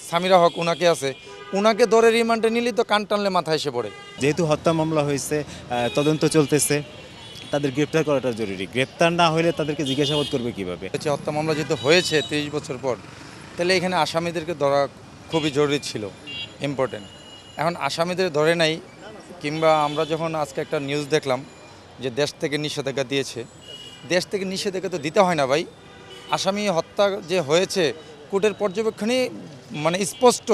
সামিরা হক উনাকে আছে, উনাকে ধরে রিমান্ডে নিলেই তো কান টানলে মাথায় এসে পড়ে। যেহেতু হত্যা মামলা হয়েছে, তদন্ত চলতেছে, তাদের গ্রেপ্তার করাটা জরুরি। গ্রেপ্তার না হলে তাদেরকে জিজ্ঞাসাবাদ করবে কিভাবে? হত্যা মামলা যেহেতু হয়েছে 30 বছর পর, তাহলে এখানে আসামিদেরকে ধরা খুবই জরুরি ছিল, ইম্পর্টেন্ট। এখন আসামিদের ধরে নাই, কিংবা আমরা যখন আজকে একটা নিউজ দেখলাম যে দেশ থেকে নিষেধাজ্ঞা দিয়েছে, দেশ থেকে নিষেধাজ্ঞা তো দিতে হয় না ভাই। আসামি হত্যা যে হয়েছে কোর্টের পর্যবেক্ষণে মানে স্পষ্ট।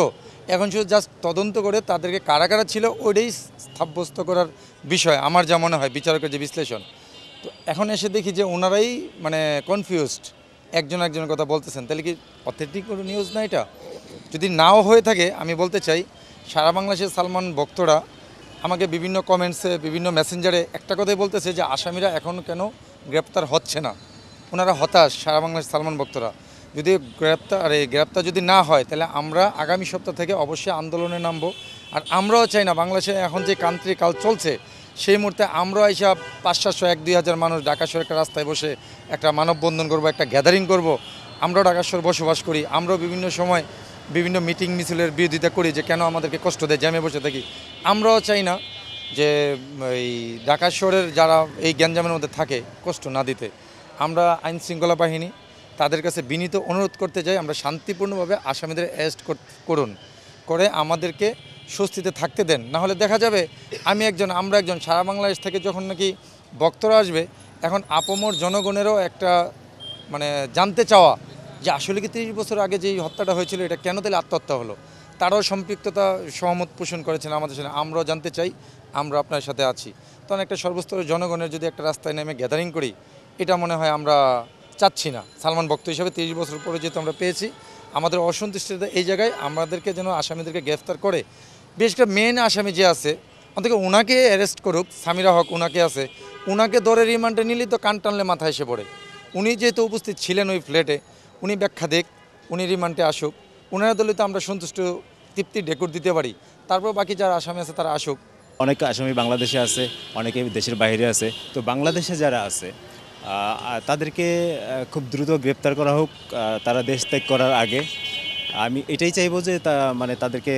এখন শুধু জাস্ট তদন্ত করে তাদেরকে কারা কারা ছিল ওইটাই সাব্যস্ত করার বিষয়, আমার যা মনে হয় বিচারকের যে বিশ্লেষণ। তো এখন এসে দেখি যে ওনারাই মানে কনফিউজড, একজনের কথা বলতেছেন, তাহলে কি অথেন্টিক কোনো নিউজ না এটা? যদি নাও হয়ে থাকে, আমি বলতে চাই সারা বাংলাদেশের সালমান ভক্তরা আমাকে বিভিন্ন কমেন্টসে বিভিন্ন মেসেঞ্জারে একটা কথাই বলতেছে যে আসামিরা এখন কেন গ্রেপ্তার হচ্ছে না। ওনারা হতাশ সারা বাংলাদেশের সালমান ভক্তরা। যদি গ্রেপ্তার যদি না হয়, তাহলে আমরা আগামী সপ্তাহ থেকে অবশ্যই আন্দোলনে নামবো। আর আমরাও চাই না বাংলাদেশে এখন যে কান্ট্রি কাল চলছে, সেই মুহূর্তে আমরাও এসে 500-700 1-2 হাজার মানুষ ঢাকা শহরে একটা রাস্তায় বসে একটা মানববন্ধন করব, একটা গ্যাদারিং করব। আমরাও ঢাকা শহরে বসবাস করি, আমরাও বিভিন্ন সময় বিভিন্ন মিটিং মিছিলের বিরোধিতা করি যে কেন আমাদেরকে কষ্ট দেয়, জ্যামে বসে থাকি। আমরাও চাই না যে এই ঢাকা শহরের যারা এই গ্যাঞ্জামের মধ্যে থাকে কষ্ট না দিতে। আমরা আইন শৃঙ্খলা বাহিনী তাদের কাছে বিনীত অনুরোধ করতে চাই, আমরা শান্তিপূর্ণভাবে আসামিদের অ্যারেস্ট করুন, করে আমাদেরকে স্বস্তিতে থাকতে দেন। না হলে দেখা যাবে আমরা একজন সারা বাংলাদেশ থেকে যখন নাকি বক্তরা আসবে, এখন আপামর জনগণেরও একটা মানে জানতে চাওয়া যে আসলে কি 30 বছর আগে যেই হত্যাটা হয়েছিল এটা কেন তাহলে আত্মহত্যা হলো, তারাও সম্পৃক্ততা সহমত পোষণ করেছেন আমাদের সাথে। আমরাও জানতে চাই, আমরা আপনার সাথে আছি। তখন একটা সর্বস্তরের জনগণের যদি একটা রাস্তায় নেমে গ্যাদারিং করি, এটা মনে হয় আমরা চাচ্ছি না। সালমান ভক্ত হিসাবে 30 বছর পরে যেহেতু আমরা পেয়েছি, আমাদের অসন্তুষ্টিটা এই জায়গায়, আমাদেরকে যেন আসামিদেরকে গ্রেফতার করে, বিশেষ করে মেন আসামি যে আছে অন্তত ওনাকে অ্যারেস্ট করুক। সামিরা হক উনাকে আছে, উনাকে ধরে রিমান্ডে নিলেই তো কান টানলে মাথায় এসে পড়ে। উনি যেহেতু উপস্থিত ছিলেন ওই ফ্ল্যাটে, উনি ব্যাখ্যা দেখ, উনি রিমান্ডে আসুক, ওনারা দলে তো আমরা সন্তুষ্ট তৃপ্তি ডেকুর দিতে পারি। তারপর বাকি যারা আসামি আছে তারা আসুক। অনেক আসামি বাংলাদেশে আছে, অনেকে দেশের বাইরে আছে। তো বাংলাদেশে যারা আছে তাদেরকে খুব দ্রুত গ্রেপ্তার করা হোক, তারা দেশ ত্যাগ করার আগে। আমি এটাই চাইবো যে তাদেরকে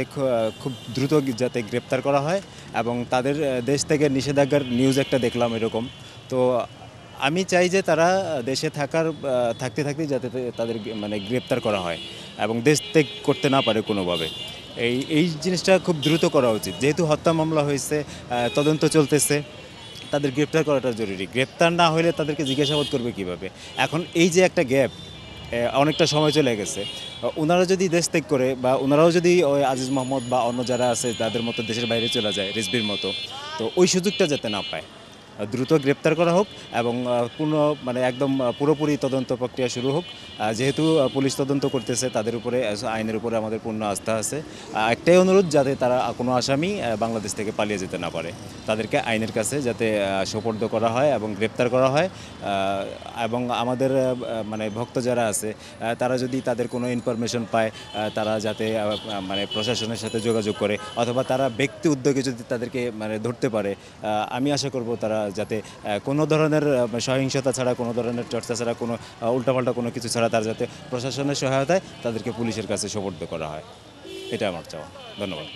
খুব দ্রুত যাতে গ্রেপ্তার করা হয়, এবং তাদের দেশ থেকে নিষেধাজ্ঞার নিউজ একটা দেখলাম এরকম। তো আমি চাই যে তারা দেশে থাকতে যাতে তাদের গ্রেপ্তার করা হয় এবং দেশ ত্যাগ করতে না পারে কোনোভাবে। এই জিনিসটা খুব দ্রুত করা উচিত। যেহেতু হত্যা মামলা হয়েছে, তদন্ত চলতেছে, তাদের গ্রেপ্তার করাটা জরুরি। গ্রেপ্তার না হলে তাদেরকে জিজ্ঞাসাবাদ করবে কিভাবে? এখন এই যে একটা গ্যাপ, অনেকটা সময় চলে গেছে, ওনারা যদি দেশ ত্যাগ করে বা ওনারাও যদি ওই আজিজ মোহাম্মদ বা অন্য যারা আছে তাদের মতো দেশের বাইরে চলে যায়, রিজভির মতো, তো ওই সুযোগটা যাতে না পায়। দ্রুত গ্রেপ্তার করা হোক এবং একদম পুরোপুরি তদন্ত প্রক্রিয়া শুরু হোক। যেহেতু পুলিশ তদন্ত করতেছে, তাদের উপরে আইনের উপরে আমাদের পূর্ণ আস্থা আছে। একটাই অনুরোধ, যাতে তারা কোনো আসামি বাংলাদেশ থেকে পালিয়ে যেতে না পারে, তাদেরকে আইনের কাছে যাতে সোপর্দ করা হয় এবং গ্রেপ্তার করা হয়। এবং আমাদের ভক্ত যারা আছে তারা যদি তাদের কোনো ইনফরমেশন পায়, তারা যাতে প্রশাসনের সাথে যোগাযোগ করে, অথবা তারা ব্যক্তি উদ্যোগে যদি তাদেরকে ধরতে পারে, আমি আশা করব তারা যাতে কোনো ধরনের সহিংসতা ছাড়া, কোনো ধরনের চর্চা ছাড়া, কোনো উল্টাপাল্টা কোনো কিছু ছাড়া তারা যাতে প্রশাসনের সহায়তায় তাদেরকে পুলিশের কাছে সোপর্দ করা হয়। এটা আমার চাওয়া। ধন্যবাদ।